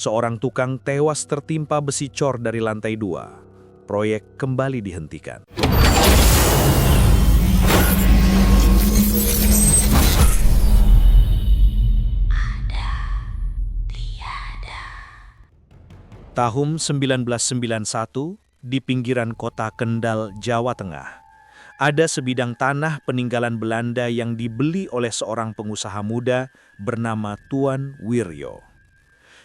seorang tukang tewas tertimpa besi cor dari lantai 2. Proyek kembali dihentikan. Tahun 1991, di pinggiran kota Kendal, Jawa Tengah, ada sebidang tanah peninggalan Belanda yang dibeli oleh seorang pengusaha muda bernama Tuan Wiryo.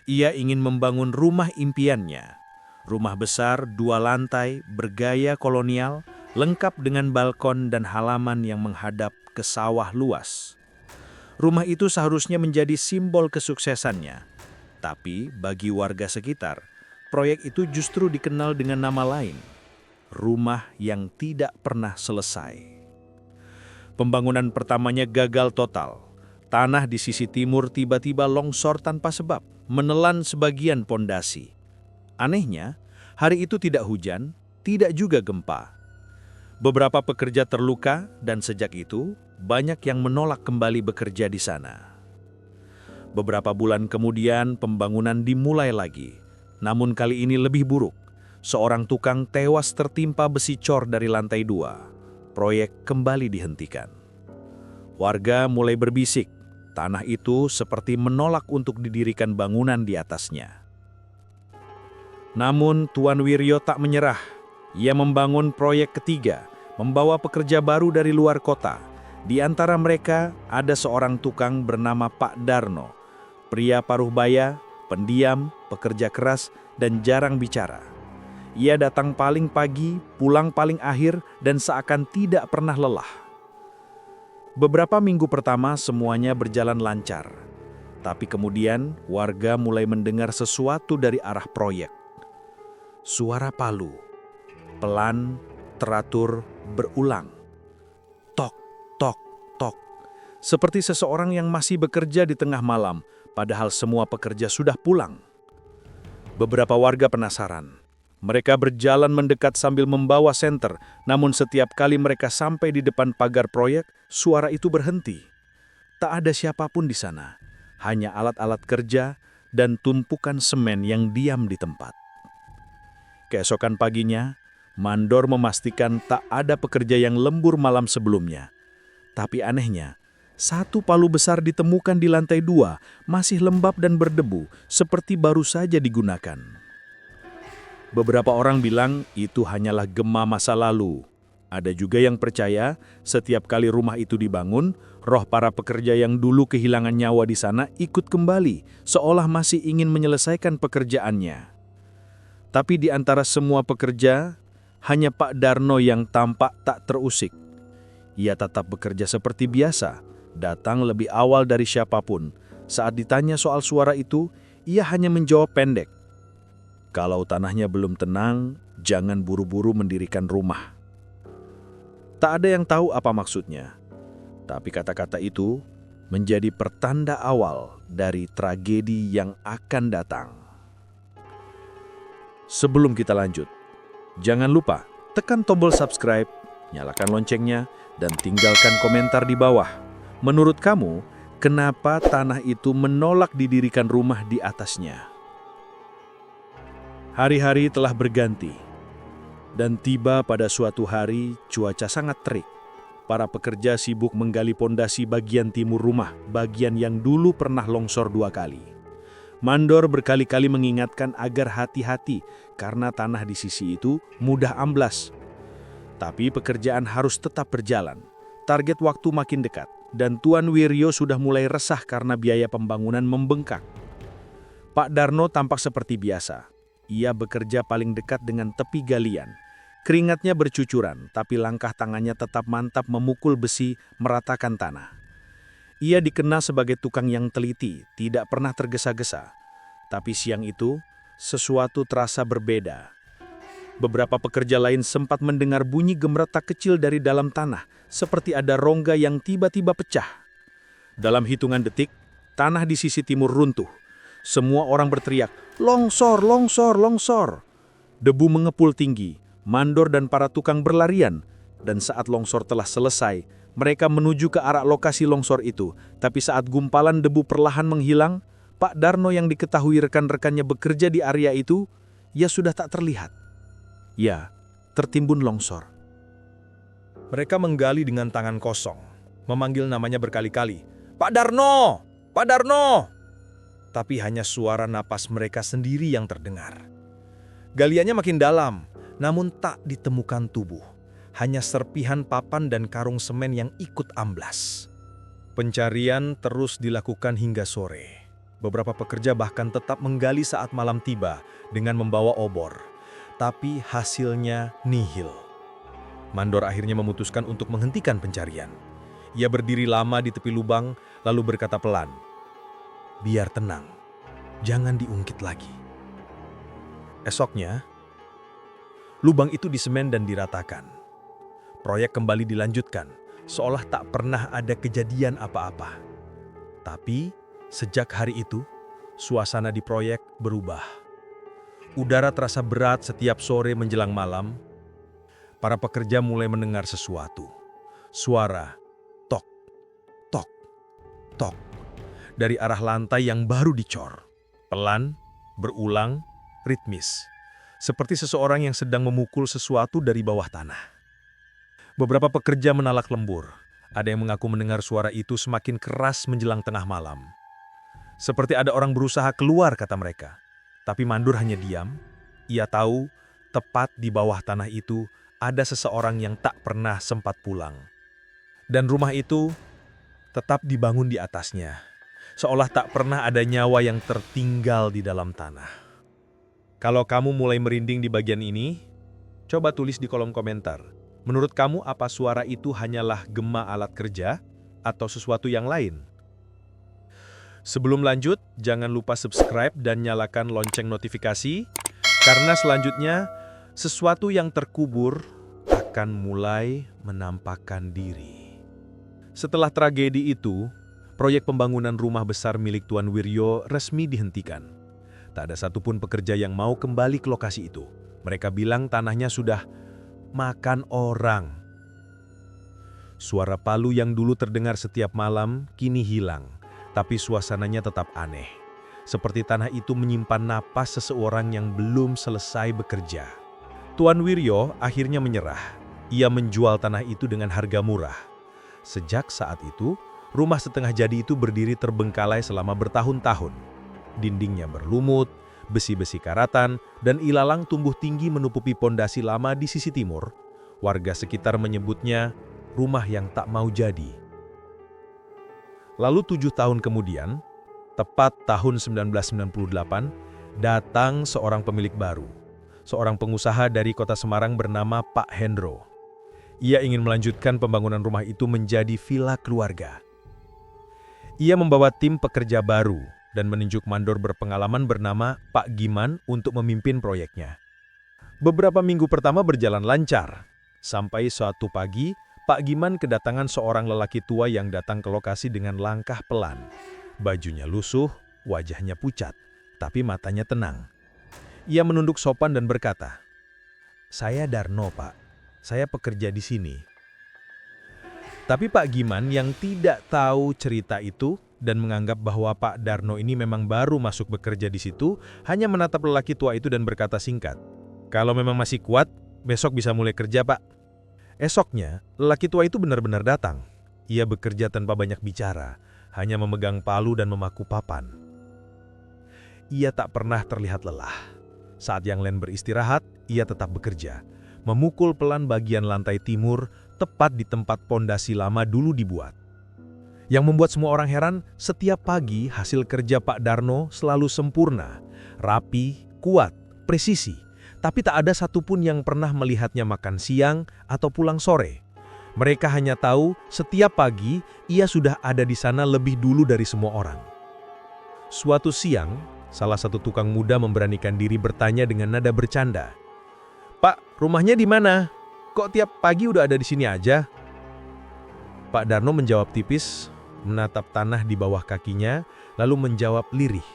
Ia ingin membangun rumah impiannya. Rumah besar 2 lantai bergaya kolonial, lengkap dengan balkon dan halaman yang menghadap ke sawah luas. Rumah itu seharusnya menjadi simbol kesuksesannya. Tapi bagi warga sekitar, proyek itu justru dikenal dengan nama lain, rumah yang tidak pernah selesai. Pembangunan pertamanya gagal total. Tanah di sisi timur tiba-tiba longsor tanpa sebab, menelan sebagian pondasi. Anehnya, hari itu tidak hujan, tidak juga gempa. Beberapa pekerja terluka dan sejak itu banyak yang menolak kembali bekerja di sana. Beberapa bulan kemudian pembangunan dimulai lagi. Namun kali ini lebih buruk. Seorang tukang tewas tertimpa besi cor dari lantai 2. Proyek kembali dihentikan. Warga mulai berbisik. Tanah itu seperti menolak untuk didirikan bangunan di atasnya. Namun Tuan Wiryo tak menyerah. Ia membangun proyek ketiga, membawa pekerja baru dari luar kota. Di antara mereka ada seorang tukang bernama Pak Darno, pria paruh baya, pendiam, pekerja keras, dan jarang bicara. Ia datang paling pagi, pulang paling akhir, dan seakan tidak pernah lelah. Beberapa minggu pertama semuanya berjalan lancar. Tapi kemudian warga mulai mendengar sesuatu dari arah proyek. Suara palu, pelan, teratur, berulang. Tok, tok, tok. Seperti seseorang yang masih bekerja di tengah malam, padahal semua pekerja sudah pulang. Beberapa warga penasaran. Mereka berjalan mendekat sambil membawa senter, namun setiap kali mereka sampai di depan pagar proyek, suara itu berhenti. Tak ada siapapun di sana, hanya alat-alat kerja dan tumpukan semen yang diam di tempat. Keesokan paginya, mandor memastikan tak ada pekerja yang lembur malam sebelumnya. Tapi anehnya, satu palu besar ditemukan di lantai 2, masih lembab dan berdebu, seperti baru saja digunakan. Beberapa orang bilang itu hanyalah gema masa lalu. Ada juga yang percaya setiap kali rumah itu dibangun, roh para pekerja yang dulu kehilangan nyawa di sana ikut kembali, seolah masih ingin menyelesaikan pekerjaannya. Tapi di antara semua pekerja, hanya Pak Darno yang tampak tak terusik. Ia tetap bekerja seperti biasa, datang lebih awal dari siapapun. Saat ditanya soal suara itu, ia hanya menjawab pendek. Kalau tanahnya belum tenang, jangan buru-buru mendirikan rumah. Tak ada yang tahu apa maksudnya. Tapi kata-kata itu menjadi pertanda awal dari tragedi yang akan datang. Sebelum kita lanjut, jangan lupa tekan tombol subscribe, nyalakan loncengnya, dan tinggalkan komentar di bawah. Menurut kamu, kenapa tanah itu menolak didirikan rumah di atasnya? Hari-hari telah berganti, dan tiba pada suatu hari cuaca sangat terik. Para pekerja sibuk menggali pondasi bagian timur rumah, bagian yang dulu pernah longsor 2 kali. Mandor berkali-kali mengingatkan agar hati-hati karena tanah di sisi itu mudah amblas. Tapi pekerjaan harus tetap berjalan. Target waktu makin dekat, dan Tuan Wiryo sudah mulai resah karena biaya pembangunan membengkak. Pak Darno tampak seperti biasa. Ia bekerja paling dekat dengan tepi galian. Keringatnya bercucuran, tapi langkah tangannya tetap mantap memukul besi, meratakan tanah. Ia dikenal sebagai tukang yang teliti, tidak pernah tergesa-gesa. Tapi siang itu, sesuatu terasa berbeda. Beberapa pekerja lain sempat mendengar bunyi gemeretak kecil dari dalam tanah, seperti ada rongga yang tiba-tiba pecah. Dalam hitungan detik, tanah di sisi timur runtuh. Semua orang berteriak, "Longsor, longsor, longsor!" Debu mengepul tinggi, mandor dan para tukang berlarian. Dan saat longsor telah selesai, mereka menuju ke arah lokasi longsor itu. Tapi saat gumpalan debu perlahan menghilang, Pak Darno yang diketahui rekan-rekannya bekerja di area itu, ia sudah tak terlihat. Ya, tertimbun longsor. Mereka menggali dengan tangan kosong, memanggil namanya berkali-kali. Pak Darno! Pak Darno! Tapi hanya suara napas mereka sendiri yang terdengar. Galiannya makin dalam, namun tak ditemukan tubuh. Hanya serpihan papan dan karung semen yang ikut amblas. Pencarian terus dilakukan hingga sore. Beberapa pekerja bahkan tetap menggali saat malam tiba dengan membawa obor. Tapi hasilnya nihil. Mandor akhirnya memutuskan untuk menghentikan pencarian. Ia berdiri lama di tepi lubang, lalu berkata pelan, "Biar tenang, jangan diungkit lagi." Esoknya, lubang itu disemen dan diratakan. Proyek kembali dilanjutkan, seolah tak pernah ada kejadian apa-apa. Tapi, sejak hari itu, suasana di proyek berubah. Udara terasa berat setiap sore menjelang malam. Para pekerja mulai mendengar sesuatu. Suara tok, tok, tok dari arah lantai yang baru dicor. Pelan, berulang, ritmis. Seperti seseorang yang sedang memukul sesuatu dari bawah tanah. Beberapa pekerja menalak lembur. Ada yang mengaku mendengar suara itu semakin keras menjelang tengah malam. Seperti ada orang berusaha keluar, kata mereka. Tapi Mandur hanya diam. Ia tahu, tepat di bawah tanah itu, ada seseorang yang tak pernah sempat pulang. Dan rumah itu tetap dibangun di atasnya. Seolah tak pernah ada nyawa yang tertinggal di dalam tanah. Kalau kamu mulai merinding di bagian ini, coba tulis di kolom komentar. Menurut kamu apa suara itu hanyalah gema alat kerja atau sesuatu yang lain? Sebelum lanjut, jangan lupa subscribe dan nyalakan lonceng notifikasi, karena selanjutnya sesuatu yang terkubur akan mulai menampakkan diri. Setelah tragedi itu, proyek pembangunan rumah besar milik Tuan Wiryo resmi dihentikan. Tak ada satupun pekerja yang mau kembali ke lokasi itu. Mereka bilang tanahnya sudah makan orang. Suara palu yang dulu terdengar setiap malam kini hilang, tapi suasananya tetap aneh. Seperti tanah itu menyimpan napas seseorang yang belum selesai bekerja. Tuan Wiryo akhirnya menyerah. Ia menjual tanah itu dengan harga murah. Sejak saat itu, rumah setengah jadi itu berdiri terbengkalai selama bertahun-tahun. Dindingnya berlumut, besi-besi karatan, dan ilalang tumbuh tinggi menutupi pondasi lama di sisi timur. Warga sekitar menyebutnya rumah yang tak mau jadi. Lalu 7 tahun kemudian, tepat tahun 1998, datang seorang pemilik baru. Seorang pengusaha dari kota Semarang bernama Pak Hendro. Ia ingin melanjutkan pembangunan rumah itu menjadi villa keluarga. Ia membawa tim pekerja baru dan menunjuk mandor berpengalaman bernama Pak Giman untuk memimpin proyeknya. Beberapa minggu pertama berjalan lancar, sampai suatu pagi Pak Giman kedatangan seorang lelaki tua yang datang ke lokasi dengan langkah pelan. Bajunya lusuh, wajahnya pucat, tapi matanya tenang. Ia menunduk sopan dan berkata, "Saya Darno, Pak. Saya pekerja di sini." Tapi Pak Giman yang tidak tahu cerita itu dan menganggap bahwa Pak Darno ini memang baru masuk bekerja di situ, hanya menatap lelaki tua itu dan berkata singkat, "Kalau memang masih kuat, besok bisa mulai kerja, Pak." Esoknya, lelaki tua itu benar-benar datang. Ia bekerja tanpa banyak bicara, hanya memegang palu dan memaku papan. Ia tak pernah terlihat lelah. Saat yang lain beristirahat, ia tetap bekerja, memukul pelan bagian lantai timur, tepat di tempat pondasi lama dulu dibuat. Yang membuat semua orang heran, setiap pagi hasil kerja Pak Darno selalu sempurna, rapi, kuat, presisi. Tapi tak ada satupun yang pernah melihatnya makan siang atau pulang sore. Mereka hanya tahu setiap pagi ia sudah ada di sana lebih dulu dari semua orang. Suatu siang, salah satu tukang muda memberanikan diri bertanya dengan nada bercanda, "Pak, rumahnya di mana? Kok tiap pagi udah ada di sini aja?" Pak Darno menjawab tipis, menatap tanah di bawah kakinya, lalu menjawab lirih,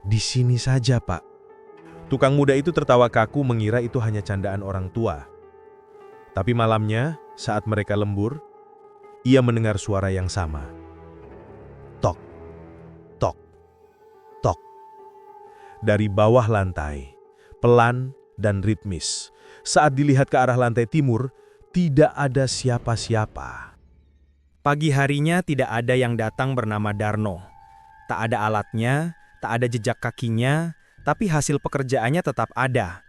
"Di sini saja, Pak." Tukang muda itu tertawa kaku mengira itu hanya candaan orang tua. Tapi malamnya, saat mereka lembur, ia mendengar suara yang sama. Tok, tok, dari bawah lantai, pelan dan ritmis. Saat dilihat ke arah lantai timur, tidak ada siapa-siapa. Pagi harinya tidak ada yang datang bernama Darno. Tak ada alatnya, tak ada jejak kakinya, tapi hasil pekerjaannya tetap ada.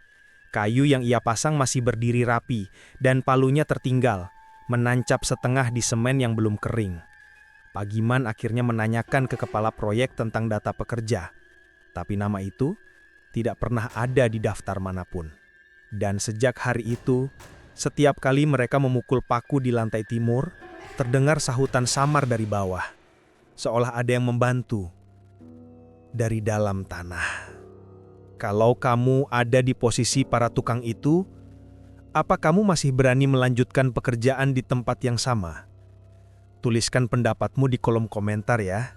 Kayu yang ia pasang masih berdiri rapi, dan palunya tertinggal, menancap setengah di semen yang belum kering. Pagiman akhirnya menanyakan ke kepala proyek tentang data pekerja, tapi nama itu tidak pernah ada di daftar manapun. Dan sejak hari itu, setiap kali mereka memukul paku di lantai timur, terdengar sahutan samar dari bawah, seolah ada yang membantu dari dalam tanah. Kalau kamu ada di posisi para tukang itu, apa kamu masih berani melanjutkan pekerjaan di tempat yang sama? Tuliskan pendapatmu di kolom komentar ya,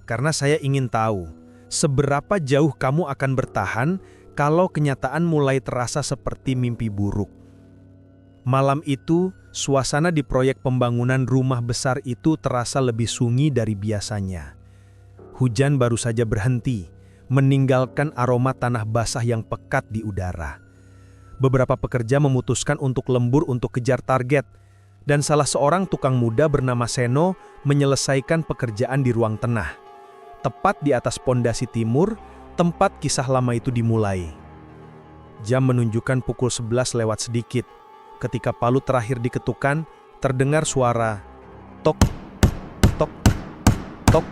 karena saya ingin tahu seberapa jauh kamu akan bertahan kalau kenyataan mulai terasa seperti mimpi buruk. Malam itu, suasana di proyek pembangunan rumah besar itu terasa lebih sunyi dari biasanya. Hujan baru saja berhenti, meninggalkan aroma tanah basah yang pekat di udara. Beberapa pekerja memutuskan untuk lembur untuk kejar target, dan salah seorang tukang muda bernama Seno menyelesaikan pekerjaan di ruang tengah. Tepat di atas pondasi timur, tempat kisah lama itu dimulai. Jam menunjukkan pukul 11 lewat sedikit. Ketika palu terakhir diketukkan, terdengar suara tok, tok, tok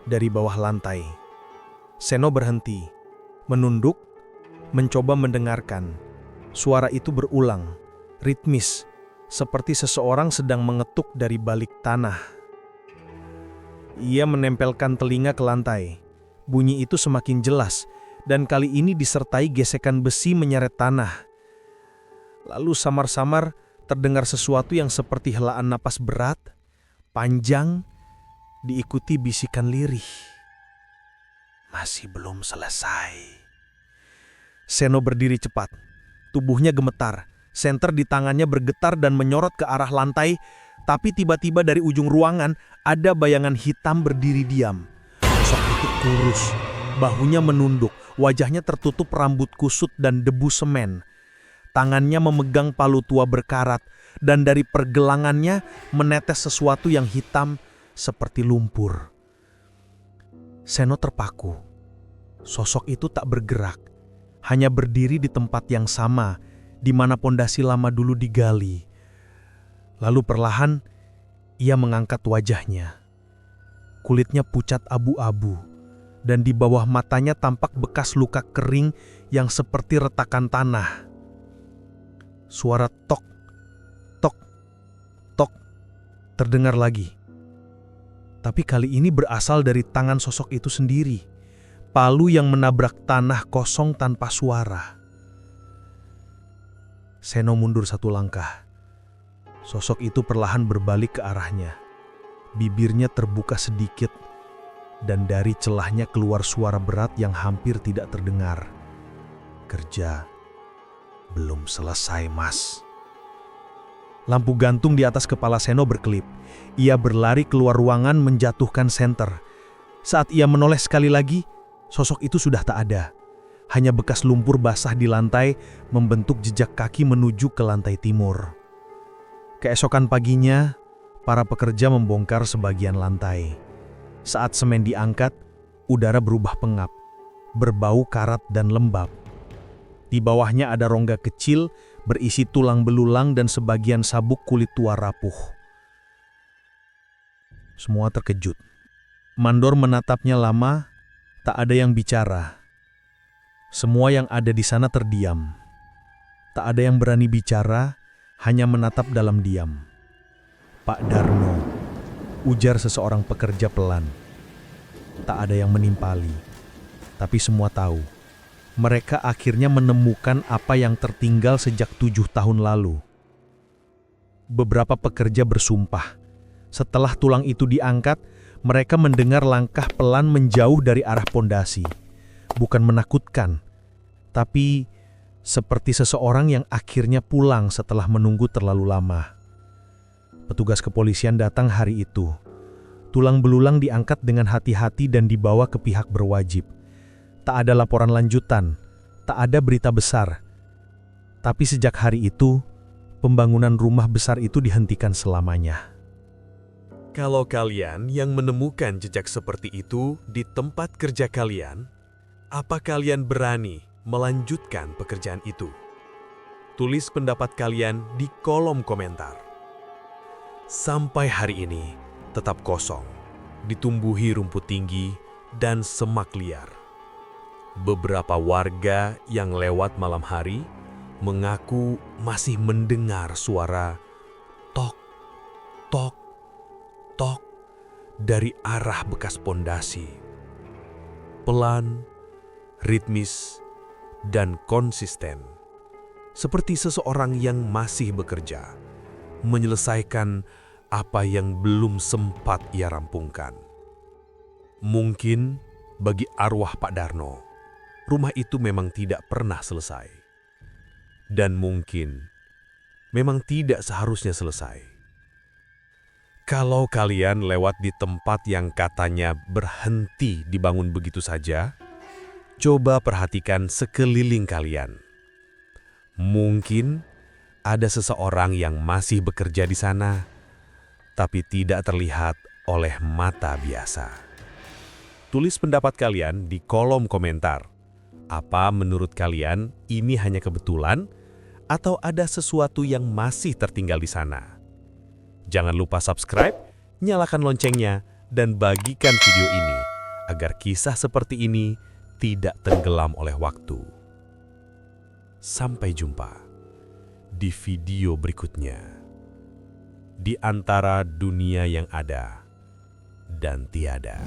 dari bawah lantai. Seno berhenti, menunduk, mencoba mendengarkan. Suara itu berulang, ritmis, seperti seseorang sedang mengetuk dari balik tanah. Ia menempelkan telinga ke lantai. Bunyi itu semakin jelas, dan kali ini disertai gesekan besi menyeret tanah. Lalu samar-samar terdengar sesuatu yang seperti helaan napas berat, panjang, diikuti bisikan lirih. Masih belum selesai. Seno berdiri cepat. Tubuhnya gemetar, senter di tangannya bergetar dan menyorot ke arah lantai, tapi tiba-tiba dari ujung ruangan ada bayangan hitam berdiri diam. Sosok itu kurus, bahunya menunduk, wajahnya tertutup rambut kusut dan debu semen. Tangannya memegang palu tua berkarat, dan dari pergelangannya menetes sesuatu yang hitam seperti lumpur. Seno terpaku. Sosok itu tak bergerak, hanya berdiri di tempat yang sama, di mana pondasi lama dulu digali. Lalu perlahan, ia mengangkat wajahnya. Kulitnya pucat abu-abu, dan di bawah matanya tampak bekas luka kering yang seperti retakan tanah. Suara tok, tok, tok terdengar lagi. Tapi kali ini berasal dari tangan sosok itu sendiri. Palu yang menabrak tanah kosong tanpa suara. Seno mundur satu langkah. Sosok itu perlahan berbalik ke arahnya. Bibirnya terbuka sedikit, dan dari celahnya keluar suara berat yang hampir tidak terdengar. Kerja belum selesai, Mas. Lampu gantung di atas kepala Seno berkelip. Ia berlari keluar ruangan menjatuhkan senter. Saat ia menoleh sekali lagi, sosok itu sudah tak ada. Hanya bekas lumpur basah di lantai membentuk jejak kaki menuju ke lantai timur. Keesokan paginya, para pekerja membongkar sebagian lantai. Saat semen diangkat, udara berubah pengap, berbau karat dan lembab. Di bawahnya ada rongga kecil berisi tulang belulang dan sebagian sabuk kulit tua rapuh. Semua terkejut. Mandor menatapnya lama, tak ada yang bicara. Semua yang ada di sana terdiam. Tak ada yang berani bicara, hanya menatap dalam diam. Pak Darno, ujar seseorang pekerja pelan. Tak ada yang menimpali, tapi semua tahu. Mereka akhirnya menemukan apa yang tertinggal sejak 7 tahun lalu. Beberapa pekerja bersumpah. Setelah tulang itu diangkat, mereka mendengar langkah pelan menjauh dari arah pondasi. Bukan menakutkan, tapi seperti seseorang yang akhirnya pulang setelah menunggu terlalu lama. Petugas kepolisian datang hari itu. Tulang belulang diangkat dengan hati-hati dan dibawa ke pihak berwajib. Tak ada laporan lanjutan, tak ada berita besar. Tapi sejak hari itu, pembangunan rumah besar itu dihentikan selamanya. Kalau kalian yang menemukan jejak seperti itu di tempat kerja kalian, apa kalian berani melanjutkan pekerjaan itu? Tulis pendapat kalian di kolom komentar. Sampai hari ini tetap kosong, ditumbuhi rumput tinggi dan semak liar. Beberapa warga yang lewat malam hari mengaku masih mendengar suara tok, tok, tok dari arah bekas pondasi. Pelan, ritmis, dan konsisten. Seperti seseorang yang masih bekerja, menyelesaikan apa yang belum sempat ia rampungkan. Mungkin bagi arwah Pak Darno, rumah itu memang tidak pernah selesai. Dan mungkin memang tidak seharusnya selesai. Kalau kalian lewat di tempat yang katanya berhenti dibangun begitu saja, coba perhatikan sekeliling kalian. Mungkin ada seseorang yang masih bekerja di sana, tapi tidak terlihat oleh mata biasa. Tulis pendapat kalian di kolom komentar. Apa menurut kalian ini hanya kebetulan atau ada sesuatu yang masih tertinggal di sana? Jangan lupa subscribe, nyalakan loncengnya, dan bagikan video ini agar kisah seperti ini tidak tenggelam oleh waktu. Sampai jumpa di video berikutnya. Di antara dunia yang ada dan tiada.